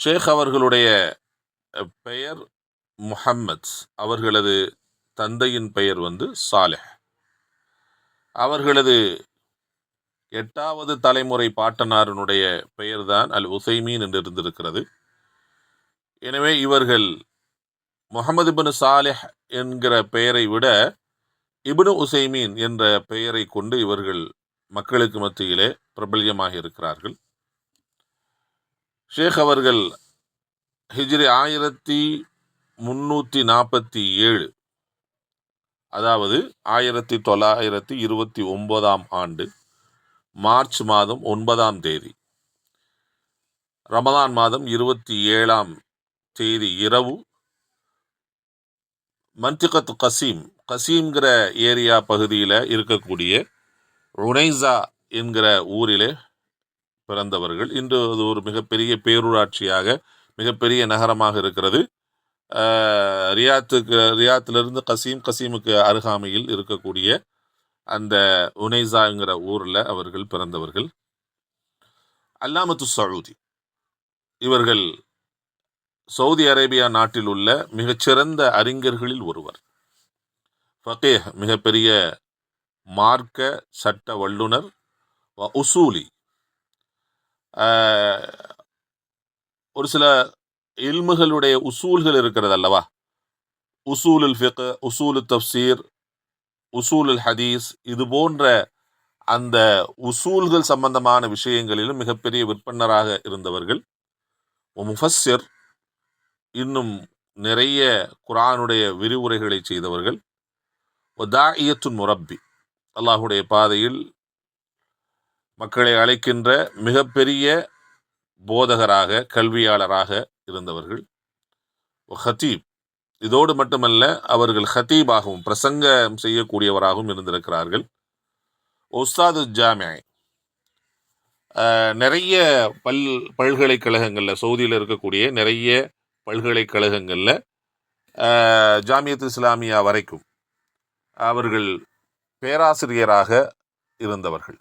ஷேக் அவர்களுடைய பெயர் முஹம்மத். அவர்களது தந்தையின் பெயர் சாலிஹ். அவர்களது 8வது தலைமுறை பாட்டனாரனுடைய பெயர்தான் அல் உசைமீன் என்று இருந்திருக்கிறது. எனவே இவர்கள் முஹம்மது இப்னு சாலிஹ் என்கிற பெயரை விட இப்னு உசைமீன் என்ற பெயரை கொண்டு இவர்கள் மக்களுக்கு மத்தியிலே பிரபல்யமாக இருக்கிறார்கள். ஷேக் அவர்கள் ஹிஜ்ரி 1347, அதாவது 1929 ஆண்டு மார்ச் மாதம் 9ஆம் தேதி, ரமதான் மாதம் 27ஆம் தேதி இரவு மன்திகத் கசீம்ங்கிற ஏரியா பகுதியில் இருக்கக்கூடிய உனைசா என்கிற ஊரிலே பிறந்தவர்கள். இன்று அது ஒரு மிகப்பெரிய பேரூராட்சியாக, மிகப்பெரிய நகரமாக இருக்கிறது. ரியாத்திலிருந்து கசீமுக்கு அருகாமையில் இருக்கக்கூடிய அந்த உனைசாங்கிற ஊரில் அவர்கள் பிறந்தவர்கள். அல்லாமத்து சவுதி, இவர்கள் சவுதி அரேபியா நாட்டில் உள்ள மிகச்சிறந்த அறிஞர்களில் ஒருவர். ஃபகீஹ், மிகப்பெரிய மார்க்க சட்ட வல்லுனர். உசூலி, ஒரு சில இல்முகளுடைய உசூல்கள் இருக்கிறது அல்லவா, உசூலுல் ஃபிக்ஹ், உசூலுல் தஃப்சீர், உசூலுல் ஹதீஸ், இது போன்ற அந்த உசூல்கள் சம்பந்தமான விஷயங்களிலும் மிகப்பெரிய விற்பனராக இருந்தவர்கள். முஃபஸ்ஸிர், இன்னும் நிறைய குர்ஆனுடைய விரிவுரைகளை செய்தவர்கள். தாஇயத்துன் முரப்பி, அல்லாஹுடைய பாதையில் மக்களை அழைக்கின்ற மிகப்பெரிய போதகராக, கல்வியாளராக இருந்தவர்கள். ஹத்தீப், இதோடு மட்டுமல்ல, அவர்கள் ஹத்தீபாகவும் பிரசங்கம் செய்யக்கூடியவராகவும் இருந்திருக்கிறார்கள். உஸ்தாது ஜாமிஐ, நிறைய பல்கலைக்கழகங்களில், சவுதியில் இருக்கக்கூடிய நிறைய பல்கலைக்கழகங்களில் ஜாமியத் இஸ்லாமியா வரைக்கும் அவர்கள் பேராசிரியராக இருந்தவர்கள்.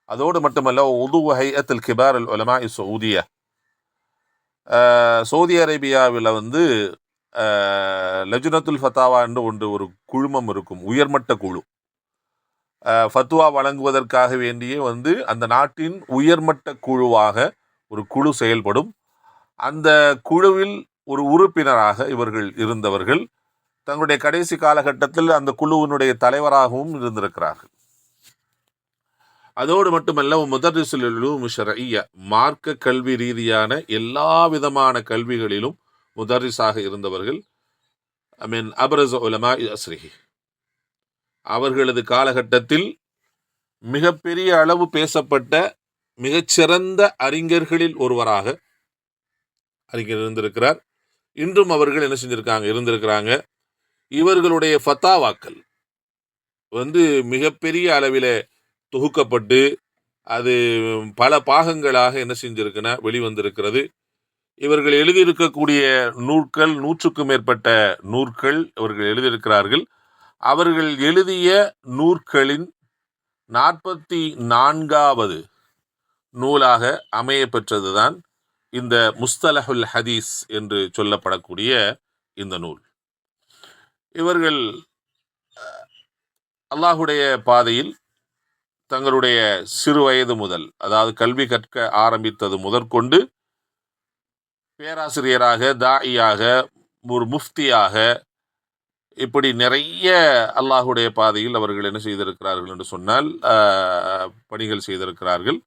அதோடு மட்டுமல்ல, உது ஹைஅத்துல் கிபார் அல் உலமா சவுதியா, சவுதி அரேபியாவில் லஜ்னத்துல் ஃபத்தாவா என்று ஒரு குழுமம் இருக்கும், உயர்மட்ட குழு. ஃபத்வா வழங்குவதற்காக வேண்டிய அந்த நாட்டின் உயர்மட்ட குழுவாக ஒரு குழு செயல்படும். அந்த குழுவில் ஒரு உறுப்பினராக இவர்கள் இருந்தவர்கள். தங்களுடைய கடைசி காலகட்டத்தில் அந்த குழுவினுடைய தலைவராகவும் இருந்திருக்கிறார்கள். அதோடு மட்டுமல்ல, முதர்ரிசுல் உலூம் ஷர்இய்ய, மார்க்க கல்வி ரீதியான எல்லா விதமான கல்விகளிலும் முதர்ரிஸாக இருந்தவர்கள். மின் அப்ரஸ் உலமா அஸ்ரிஹி, அவர்களது காலகட்டத்தில் மிகப்பெரிய அளவு பேசப்பட்ட மிகச்சிறந்த அறிஞர்களில் ஒருவராக அறிஞர் இருந்திருக்கிறார். இன்றும் அவர்கள் என்ன இருந்திருக்கிறாங்க. இவர்களுடைய ஃபத்தாவாக்கள் மிகப்பெரிய அளவில் தொகுக்கப்பட்டு அது பல பாகங்களாக என்ன செஞ்சிருக்குன்னா வெளிவந்திருக்கிறது. இவர்கள் எழுதியிருக்கக்கூடிய நூல்கள் 100க்கும் மேற்பட்ட நூல்கள் இவர்கள் எழுதியிருக்கிறார்கள். அவர்கள் எழுதிய நூல்களின் 44வது நூலாக அமைய பெற்றதுதான் இந்த முஸ்தலஹுல் ஹதீஸ் என்று சொல்லப்படக்கூடிய இந்த நூல். இவர்கள் அல்லாஹுடைய பாதையில் தங்களுடைய சிறு வயது முதல், அதாவது கல்வி கற்க ஆரம்பித்தது முதற்கொண்டு பேராசிரியராக, தாயியாக, ஒரு முஃப்தியாக, இப்படி நிறைய அல்லாஹுடைய பாதையில் அவர்கள் என்ன செய்திருக்கிறார்கள் என்று சொன்னால் பணிகள் செய்திருக்கிறார்கள்.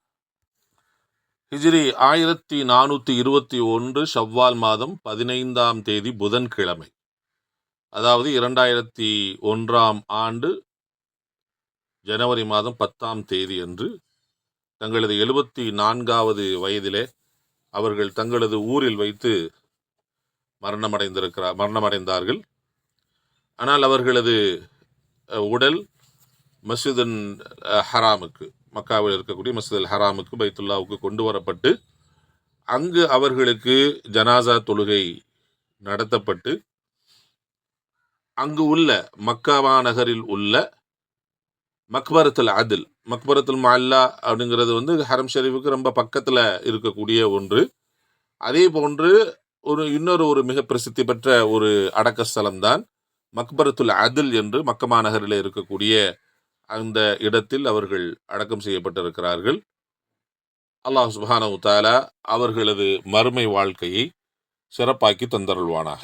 ஹிஜ்ரி 1421 ஷவ்வால் மாதம் 15ஆம் தேதி புதன்கிழமை, அதாவது 2001ஆம் ஆண்டு ஜனவரி மாதம் 10ஆம் தேதி அன்று தங்களது 74வது வயதிலே அவர்கள் தங்களது ஊரில் வைத்து மரணமடைந்தார்கள். ஆனால் அவர்களது உடல் மஸ்ஜிதுல் ஹராமுக்கு, மக்காவில் இருக்கக்கூடிய மஸ்ஜிதுல் ஹராமுக்கு, பைத்துல்லாவுக்கு கொண்டு வரப்பட்டு அங்கு அவர்களுக்கு ஜனாசா தொழுகை நடத்தப்பட்டு அங்கு உள்ள மக்கா நகரில் உள்ள மக்பரத்துல் அதில், மக்பரத்துல் முஅல்லா அப்படிங்கிறது ஹரம் ஷரீஃபுக்கு ரொம்ப பக்கத்தில் இருக்கக்கூடிய ஒன்று. அதே போன்று இன்னொரு மிக பிரசித்தி பெற்ற ஒரு அடக்க ஸ்தலம்தான் மக்பரத்துல் அதில் என்று மக்கா மாநகரில் இருக்கக்கூடிய அந்த இடத்தில் அவர்கள் அடக்கம் செய்யப்பட்டிருக்கிறார்கள். அல்லாஹ் சுப்ஹானஹு வ தஆலா அவர்களது மறுமை வாழ்க்கையை சிறப்பாக்கி தந்தருள்வானாக.